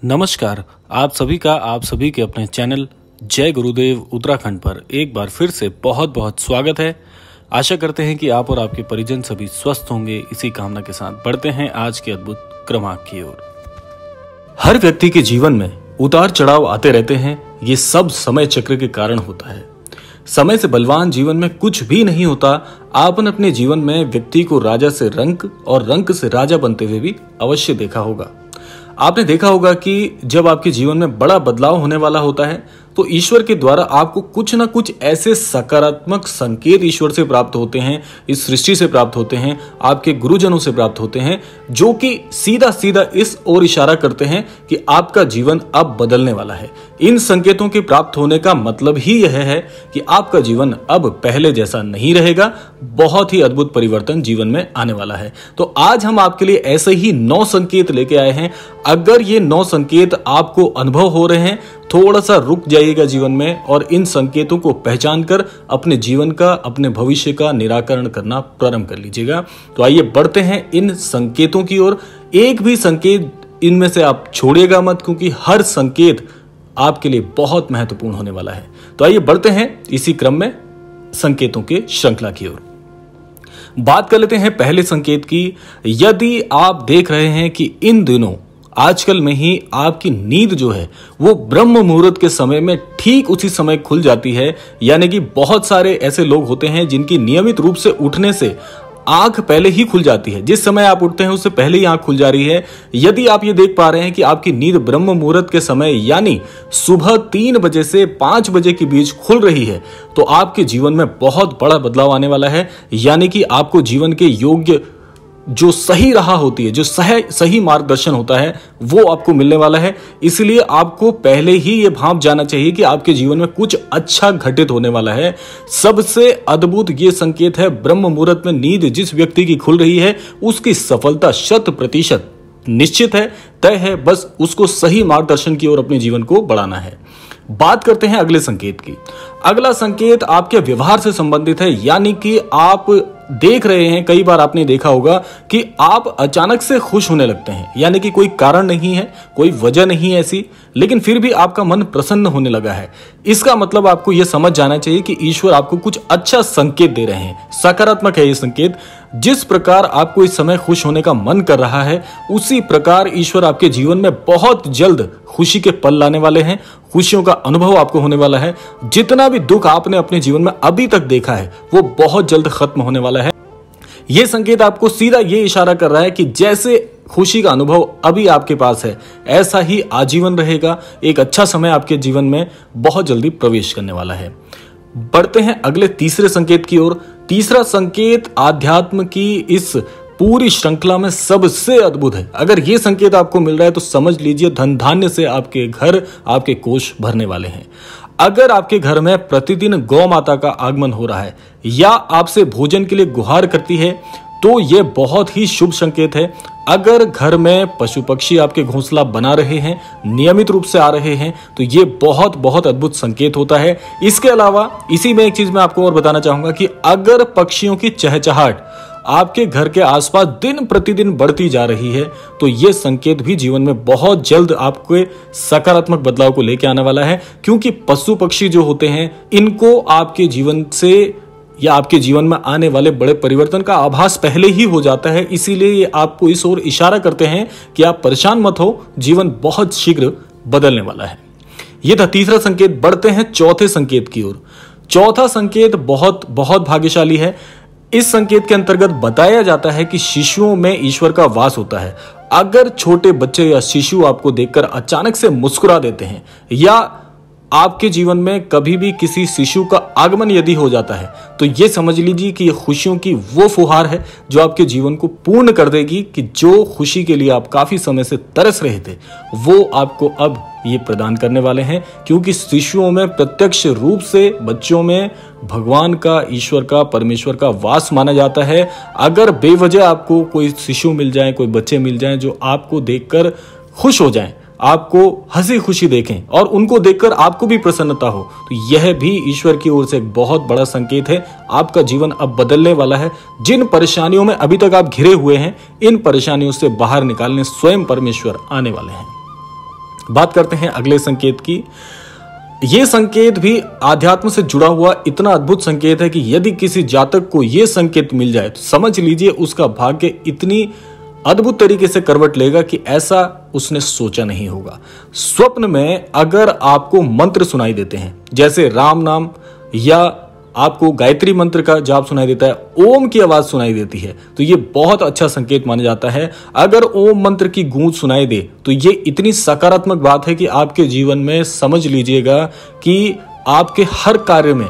नमस्कार। आप सभी के अपने चैनल जय गुरुदेव उत्तराखंड पर एक बार फिर से बहुत बहुत स्वागत है। आशा करते हैं कि आप और आपके परिजन सभी स्वस्थ होंगे। इसी कामना के साथ बढ़ते हैं आज के अद्भुत क्रमांक की ओर। हर व्यक्ति के जीवन में उतार चढ़ाव आते रहते हैं। ये सब समय चक्र के कारण होता है। समय से बलवान जीवन में कुछ भी नहीं होता। आपने अपने जीवन में व्यक्ति को राजा से रंक और रंक से राजा बनते हुए भी अवश्य देखा होगा। आपने देखा होगा कि जब आपके जीवन में बड़ा बदलाव होने वाला होता है तो ईश्वर के द्वारा आपको कुछ ना कुछ ऐसे सकारात्मक संकेत ईश्वर से प्राप्त होते हैं, इस सृष्टि से प्राप्त होते हैं, आपके गुरुजनों से प्राप्त होते हैं, जो कि सीधा सीधा इस ओर इशारा करते हैं कि आपका जीवन अब बदलने वाला है। इन संकेतों के प्राप्त होने का मतलब ही यह है कि आपका जीवन अब पहले जैसा नहीं रहेगा। बहुत ही अद्भुत परिवर्तन जीवन में आने वाला है। तो आज हम आपके लिए ऐसे ही 9 संकेत लेके आए हैं। अगर ये 9 संकेत आपको अनुभव हो रहे हैं, थोड़ा सा रुक जाइएगा जीवन में और इन संकेतों को पहचान कर अपने जीवन का, अपने भविष्य का निराकरण करना प्रारंभ कर लीजिएगा। तो आइए बढ़ते हैं इन संकेतों की ओर। एक भी संकेत इनमें से आप छोड़िएगा मत, क्योंकि हर संकेत आपके लिए बहुत महत्वपूर्ण होने वाला है। तो आइए बढ़ते हैं इसी क्रम में संकेतों के श्रृंखला की ओर। बात कर लेते हैं पहले संकेत की। यदि आप देख रहे हैं कि इन दिनों आजकल में ही आपकी नींद जो है वो ब्रह्म मुहूर्त के समय में ठीक उसी समय खुल जाती है, यानी कि बहुत सारे ऐसे लोग होते हैं जिनकी नियमित रूप से उठने से आंख पहले ही खुल जाती है। जिस समय आप उठते हैं उससे पहले ही आंख खुल जा रही है। यदि आप ये देख पा रहे हैं कि आपकी नींद ब्रह्म मुहूर्त के समय यानी सुबह 3 बजे से 5 बजे के बीच खुल रही है, तो आपके जीवन में बहुत बड़ा बदलाव आने वाला है। यानी कि आपको जीवन के योग्य जो सही राह होती है, जो सही मार्गदर्शन होता है, वो आपको मिलने वाला है। इसलिए आपको पहले ही ये भांप जाना चाहिए कि आपके जीवन में कुछ अच्छा घटित होने वाला है। सबसे अद्भुत ये संकेत है, ब्रह्म मुहूर्त में नींद जिस व्यक्ति की खुल रही है उसकी सफलता 100% निश्चित है, तय है। बस उसको सही मार्गदर्शन की ओर अपने जीवन को बढ़ाना है। बात करते हैं अगले संकेत की। अगला संकेत आपके व्यवहार से संबंधित है। यानी कि आप देख रहे हैं, कई बार आपने देखा होगा कि आप अचानक से खुश होने लगते हैं। यानी कि कोई कारण नहीं है, कोई वजह नहीं है ऐसी, लेकिन फिर भी आपका मन प्रसन्न होने लगा है। इसका मतलब आपको यह समझ जाना चाहिए कि ईश्वर आपको कुछ अच्छा संकेत दे रहे हैं, सकारात्मक है ये संकेत। जिस प्रकार आपको इस समय खुश होने का मन कर रहा है, उसी प्रकार ईश्वर आपके जीवन में बहुत जल्द खुशी के पल लाने वाले हैं। खुशियों का अनुभव आपको होने वाला है। जितना भी दुख आपने अपने जीवन में अभी तक देखा है वो बहुत जल्द खत्म होने वाला है। यह संकेत आपको सीधा ये इशारा कर रहा है कि जैसे खुशी का अनुभव अभी आपके पास है, ऐसा ही आजीवन रहेगा। एक अच्छा समय आपके जीवन में बहुत जल्दी प्रवेश करने वाला है। बढ़ते हैं अगले तीसरे संकेत की ओर। तीसरा संकेत आध्यात्म की इस पूरी श्रृंखला में सबसे अद्भुत है। अगर ये संकेत आपको मिल रहा है तो समझ लीजिए धन धान्य से आपके घर, आपके कोष भरने वाले हैं। अगर आपके घर में प्रतिदिन गौ माता का आगमन हो रहा है या आपसे भोजन के लिए गुहार करती है, तो यह बहुत ही शुभ संकेत है। अगर घर में पशु पक्षी आपके घोंसला बना रहे हैं, नियमित रूप से आ रहे हैं, तो ये बहुत बहुत अद्भुत संकेत होता है। इसके अलावा इसी में एक चीज मैं आपको और बताना चाहूंगा कि अगर पक्षियों की चहचहाट आपके घर के आसपास दिन प्रतिदिन बढ़ती जा रही है, तो यह संकेत भी जीवन में बहुत जल्द आपके सकारात्मक बदलाव को लेकर आने वाला है। क्योंकि पशु पक्षी जो होते हैं, इनको आपके जीवन से या आपके जीवन में आने वाले बड़े परिवर्तन का आभास पहले ही हो जाता है। इसीलिए ये आपको इस ओर इशारा करते हैं कि आप परेशान मत हो, जीवन बहुत शीघ्र बदलने वाला है। यह था तीसरा संकेत। बढ़ते हैं चौथे संकेत की ओर। चौथा संकेत बहुत बहुत भाग्यशाली है। इस संकेत के अंतर्गत बताया जाता है कि शिशुओं में ईश्वर का वास होता है। अगर छोटे बच्चे या शिशु आपको देखकर अचानक से मुस्कुरा देते हैं या आपके जीवन में कभी भी किसी शिशु का आगमन यदि हो जाता है, तो ये समझ लीजिए कि ये खुशियों की वो फुहार है जो आपके जीवन को पूर्ण कर देगी। कि जो खुशी के लिए आप काफी समय से तरस रहे थे, वो आपको अब ये प्रदान करने वाले हैं। क्योंकि शिशुओं में प्रत्यक्ष रूप से, बच्चों में भगवान का, ईश्वर का, परमेश्वर का वास माना जाता है। अगर बेवजह आपको कोई शिशु मिल जाए, कोई बच्चे मिल जाए जो आपको देखकर खुश हो जाएं, आपको हंसी खुशी देखें और उनको देखकर आपको भी प्रसन्नता हो, तो यह भी ईश्वर की ओर से एक बहुत बड़ा संकेत है। आपका जीवन अब बदलने वाला है। जिन परेशानियों में अभी तक आप घिरे हुए हैं, इन परेशानियों से बाहर निकालने स्वयं परमेश्वर आने वाले हैं। बात करते हैं अगले संकेत की। ये संकेत भी आध्यात्म से जुड़ा हुआ इतना अद्भुत संकेत है कि यदि किसी जातक को ये संकेत मिल जाए तो समझ लीजिए उसका भाग्य इतनी अद्भुत तरीके से करवट लेगा कि ऐसा उसने सोचा नहीं होगा। स्वप्न में अगर आपको मंत्र सुनाई देते हैं, जैसे राम नाम या आपको गायत्री मंत्र का जाप सुनाई देता है, ओम की आवाज सुनाई देती है, तो ये बहुत अच्छा संकेत माना जाता है। अगर ओम मंत्र की गूंज सुनाई दे तो ये इतनी सकारात्मक बात है कि आपके जीवन में समझ लीजिएगा कि आपके हर कार्य में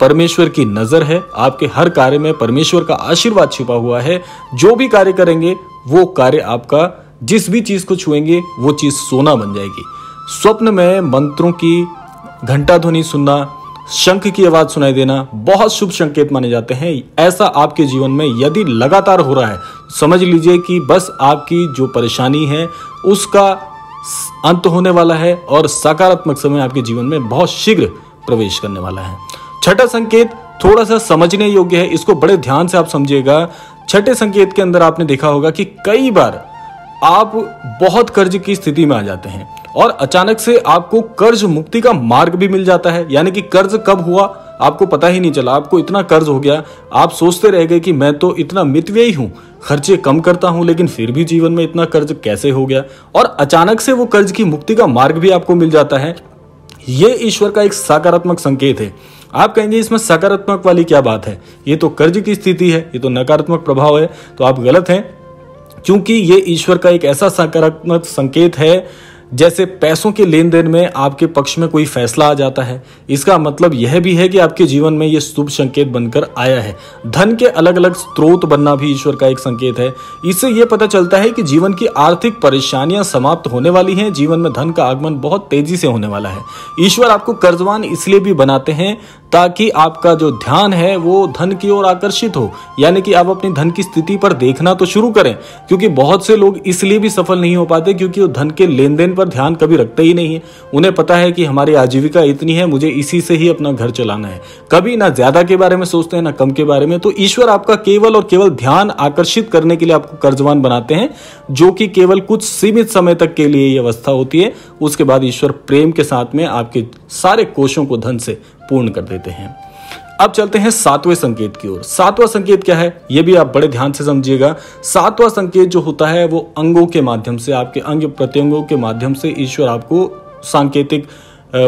परमेश्वर की नजर है, आपके हर कार्य में परमेश्वर का आशीर्वाद छिपा हुआ है। जो भी कार्य करेंगे वो कार्य आपका, जिस भी चीज को छुएंगे वो चीज सोना बन जाएगी। स्वप्न में मंत्रों की घंटा ध्वनि सुनना, शंख की आवाज सुनाई देना बहुत शुभ संकेत माने जाते हैं। ऐसा आपके जीवन में यदि लगातार हो रहा है, समझ लीजिए कि बस आपकी जो परेशानी है उसका अंत होने वाला है और सकारात्मक समय आपके जीवन में बहुत शीघ्र प्रवेश करने वाला है। छठा संकेत थोड़ा सा समझने योग्य है, इसको बड़े ध्यान से आप समझिएगा। छठे संकेत के अंदर आपने देखा होगा कि कई बार आप बहुत कर्ज की स्थिति में आ जाते हैं और अचानक से आपको कर्ज मुक्ति का मार्ग भी मिल जाता है। यानी कि कर्ज कब हुआ आपको पता ही नहीं चला, आपको इतना कर्ज हो गया, आप सोचते रह गए कि मैं तो इतना मितव्ययी हूं, खर्चे कम करता हूं, लेकिन फिर भी जीवन में इतना कर्ज कैसे हो गया, और अचानक से वो कर्ज की मुक्ति का मार्ग भी आपको मिल जाता है। ये ईश्वर का एक सकारात्मक संकेत है। आप कहेंगे इसमें सकारात्मक वाली क्या बात है, ये तो कर्ज की स्थिति है, ये तो नकारात्मक प्रभाव है। तो आप गलत हैं, क्योंकि ये ईश्वर का एक ऐसा सकारात्मक संकेत है जैसे पैसों के लेन देन में आपके पक्ष में कोई फैसला आ जाता है। इसका मतलब यह भी है कि आपके जीवन में यह शुभ संकेत बनकर आया है। धन के अलग अलग स्रोत बनना भी ईश्वर का एक संकेत है। इससे यह पता चलता है कि जीवन की आर्थिक परेशानियां समाप्त होने वाली हैं, जीवन में धन का आगमन बहुत तेजी से होने वाला है। ईश्वर आपको कर्जवान इसलिए भी बनाते हैं ताकि आपका जो ध्यान है वो धन की ओर आकर्षित हो, यानी कि आप अपनी धन की स्थिति पर देखना तो शुरू करें। क्योंकि बहुत से लोग इसलिए भी सफल नहीं हो पाते क्योंकि वो धन के लेन देन पर ध्यान कभी रखते ही नहीं है। उन्हें पता है कि हमारी आजीविका इतनी है, मुझे इसी से ही अपना घर चलाना है। कभी ना ज्यादा के बारे में सोचते हैं ना कम के बारे में। तो ईश्वर आपका केवल और केवल ध्यान आकर्षित करने के लिए आपको कर्जवान बनाते हैं, जो कि केवल कुछ सीमित समय तक के लिए ये अवस्था होती है। उसके बाद ईश्वर प्रेम के साथ में आपके सारे कोशों को धन से पूर्ण कर देते हैं। अब चलते हैं सातवें संकेत की ओर। सातवां संकेत क्या है, यह भी आप बड़े ध्यान से समझिएगा। सातवां संकेत जो होता है वो अंगों के माध्यम से, आपके अंग प्रत्यंगों के माध्यम से ईश्वर आपको सांकेतिक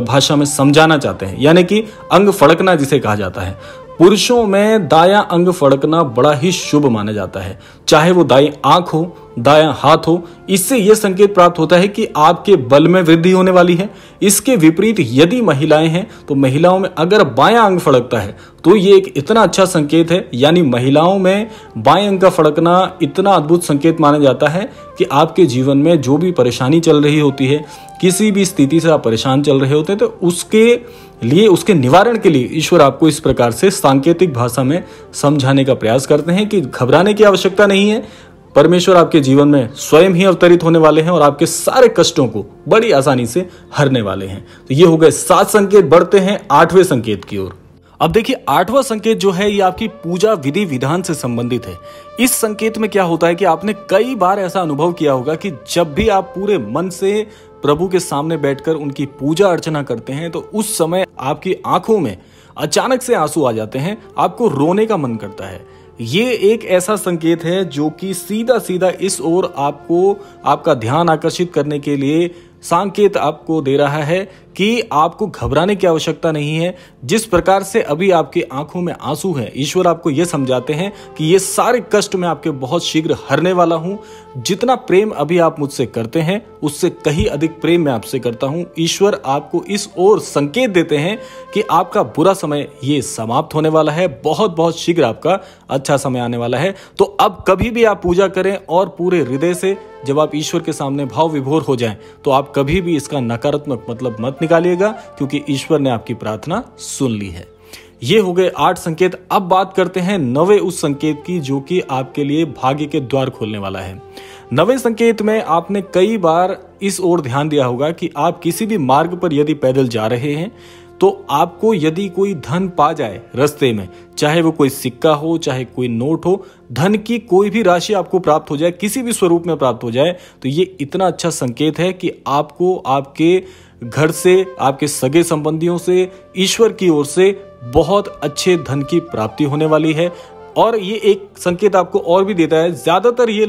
भाषा में समझाना चाहते हैं, यानी कि अंग फड़कना जिसे कहा जाता है। पुरुषों में दायां अंग फड़कना बड़ा ही शुभ माना जाता है, चाहे वो दाईं आंख हो, दायां हाथ हो। इससे यह संकेत प्राप्त होता है कि आपके बल में वृद्धि होने वाली है। इसके विपरीत यदि महिलाएं हैं तो महिलाओं में अगर बायां अंग फड़कता है तो ये एक इतना अच्छा संकेत है। यानी महिलाओं में बाएं अंग का फड़कना इतना अद्भुत संकेत माना जाता है कि आपके जीवन में जो भी परेशानी चल रही होती है, किसी भी स्थिति से आप परेशान चल रहे होते हैं, तो उसके लिए, उसके निवारण के लिए ईश्वर आपको इस प्रकार से सांकेतिक भाषा में समझाने का प्रयास करते हैं कि घबराने की आवश्यकता नहीं है। परमेश्वर आपके जीवन में स्वयं ही अवतरित होने वाले हैं और आपके सारे कष्टों को बड़ी आसानी से हरने वाले हैं। तो ये हो गए 7 संकेत। बढ़ते हैं 8वें संकेत की ओर। अब देखिए 8वां संकेत जो है ये आपकी पूजा विधि विधान से संबंधित है। इस संकेत में क्या होता है कि आपने कई बार ऐसा अनुभव किया होगा कि जब भी आप पूरे मन से प्रभु के सामने बैठकर उनकी पूजा अर्चना करते हैं तो उस समय आपकी आंखों में अचानक से आंसू आ जाते हैं, आपको रोने का मन करता है। ये एक ऐसा संकेत है जो कि सीधा सीधा इस ओर आपको, आपका ध्यान आकर्षित करने के लिए संकेत आपको दे रहा है कि आपको घबराने की आवश्यकता नहीं है। जिस प्रकार से अभी आपकी आंखों में आंसू हैं, ईश्वर आपको यह समझाते हैं कि ये सारे कष्ट मैं आपके बहुत शीघ्र हरने वाला हूं। जितना प्रेम अभी आप मुझसे करते हैं उससे कहीं अधिक प्रेम मैं आपसे करता हूं। ईश्वर आपको इस ओर संकेत देते हैं कि आपका बुरा समय ये समाप्त होने वाला है, बहुत बहुत शीघ्र आपका अच्छा समय आने वाला है। तो अब कभी भी आप पूजा करें और पूरे हृदय से जब आप ईश्वर के सामने भाव विभोर हो जाएं, तो आप कभी भी इसका नकारात्मक मतलब मत निकालिएगा, क्योंकि ईश्वर ने आपकी प्रार्थना सुन ली है। ये हो गए 8 संकेत। अब बात करते हैं 9वें उस संकेत की जो कि आपके लिए भाग्य के द्वार खोलने वाला है। 9वें संकेत में आपने कई बार इस ओर ध्यान दिया होगा कि आप किसी भी मार्ग पर यदि पैदल जा रहे हैं तो आपको यदि कोई धन पा जाए रास्ते में, चाहे वो कोई सिक्का हो, चाहे कोई नोट हो, धन की कोई भी राशि आपको प्राप्त हो जाए, किसी भी स्वरूप में प्राप्त हो जाए, तो ये इतना अच्छा संकेत है कि आपको आपके घर से, आपके सगे संबंधियों से, ईश्वर की ओर से बहुत अच्छे धन की प्राप्ति होने वाली है। और ये एक संकेत आपको और भी देता है, ज्यादातर ये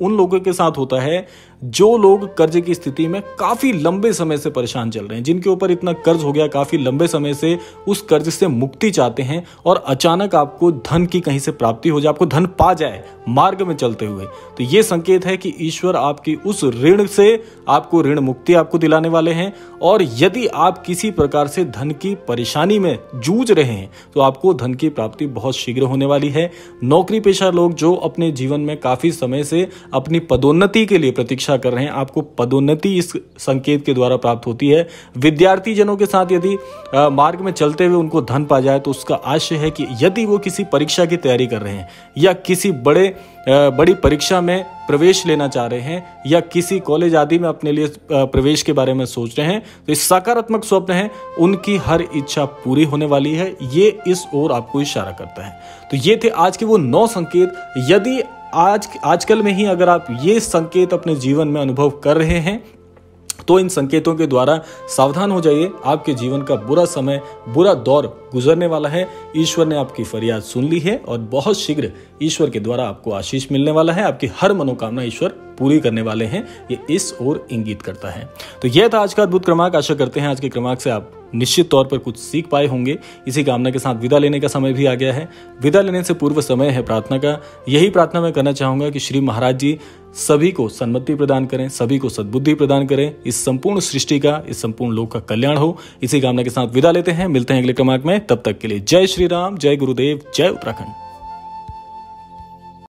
उन लोगों के साथ होता है जो लोग कर्ज की स्थिति में काफी लंबे समय से परेशान चल रहे हैं, जिनके ऊपर इतना कर्ज हो गया, काफी लंबे समय से उस कर्ज से मुक्ति चाहते हैं, और अचानक आपको धन की कहीं से प्राप्ति हो जाए, आपको धन पा जाए मार्ग में चलते हुए, तो ये संकेत है कि ईश्वर आपकी उस ऋण से आपको ऋण मुक्ति आपको दिलाने वाले हैं। और यदि आप किसी प्रकार से धन की परेशानी में जूझ रहे हैं तो आपको धन की प्राप्ति बहुत शीघ्र होने वाली है। नौकरी पेशा लोग जो अपने जीवन में काफी समय से अपनी पदोन्नति के लिए प्रतीक्षा कर रहे हैं, आपको पदोन्नति इस संकेत के द्वारा प्राप्त होती है। विद्यार्थी जनों के साथ यदि मार्ग में चलते हुए उनको धन पा जाए तो उसका आशय है कि यदि वो किसी परीक्षा की तैयारी कर रहे हैं या किसी बड़ी परीक्षा में प्रवेश लेना चाह रहे हैं या किसी कॉलेज आदि में अपने लिए प्रवेश के बारे में सोच रहे हैं, तो इस सकारात्मक स्वप्न है, उनकी हर इच्छा पूरी होने वाली है। ये इस ओर आपको इशारा करता है। तो ये थे आज के वो 9 संकेत। यदि आजकल में ही अगर आप ये संकेत अपने जीवन में अनुभव कर रहे हैं तो इन संकेतों के द्वारा सावधान हो जाइए, आपके जीवन का बुरा समय, बुरा दौर गुजरने वाला है। ईश्वर ने आपकी फरियाद सुन ली है और बहुत शीघ्र ईश्वर के द्वारा आपको आशीष मिलने वाला है। आपकी हर मनोकामना ईश्वर पूरी करने वाले हैं, ये इस ओर इंगित करता है। तो यह था आज का अद्भुत क्रमांक। आशा करते हैं आज के क्रमांक से आप निश्चित तौर पर कुछ सीख पाए होंगे। इसी कामना के साथ विदा लेने का समय भी आ गया है। विदा लेने से पूर्व समय है प्रार्थना का। यही प्रार्थना मैं करना चाहूंगा कि श्री महाराज जी सभी को सन्मति प्रदान करें, सभी को सद्बुद्धि प्रदान करें, इस संपूर्ण सृष्टि का, इस संपूर्ण लोक का कल्याण हो। इसी कामना के साथ विदा लेते हैं। मिलते हैं अगले क्रमांक में। तब तक के लिए जय श्री राम, जय गुरुदेव, जय उत्तराखंड।